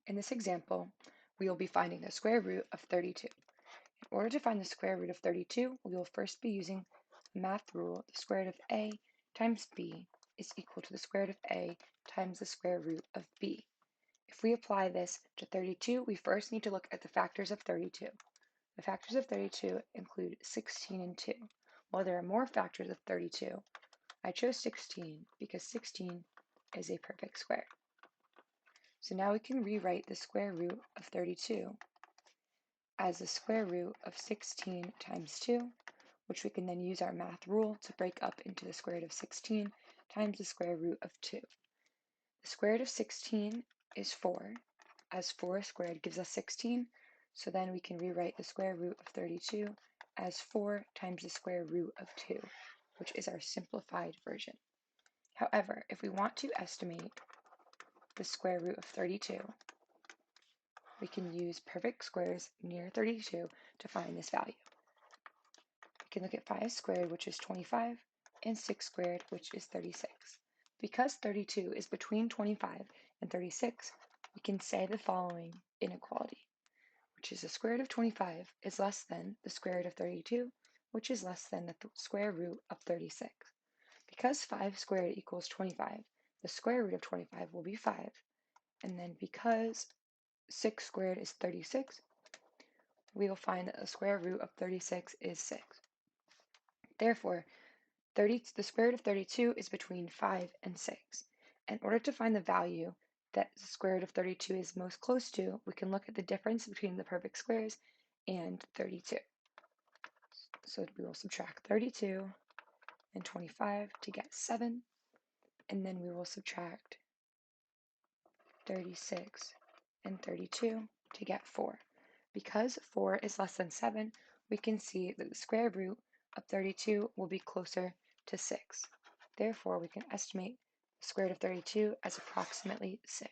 In this example, we will be finding the square root of 32. In order to find the square root of 32, we will first be using the math rule. The square root of a times b is equal to the square root of a times the square root of b. If we apply this to 32, we first need to look at the factors of 32. The factors of 32 include 16 and 2. While there are more factors of 32, I chose 16 because 16 is a perfect square. So now we can rewrite the square root of 32 as the square root of 16 times 2, which we can then use our math rule to break up into the square root of 16 times the square root of 2. The square root of 16 is 4, as 4 squared gives us 16, so then we can rewrite the square root of 32 as 4 times the square root of 2, which is our simplified version. However, if we want to estimate the square root of 32, we can use perfect squares near 32 to find this value. We can look at 5 squared, which is 25, and 6 squared, which is 36. Because 32 is between 25 and 36, we can say the following inequality, which is the square root of 25 is less than the square root of 32, which is less than the square root of 36. Because 5 squared equals 25, the square root of 25 will be 5, and then because 6 squared is 36, we will find that the square root of 36 is 6. Therefore, the square root of 32 is between 5 and 6. In order to find the value that the square root of 32 is most close to, we can look at the difference between the perfect squares and 32. So we will subtract 32 and 25 to get 7, and then we will subtract 36 and 32 to get 4. Because 4 is less than 7, we can see that the square root of 32 will be closer to 6. Therefore, we can estimate the square root of 32 as approximately 6.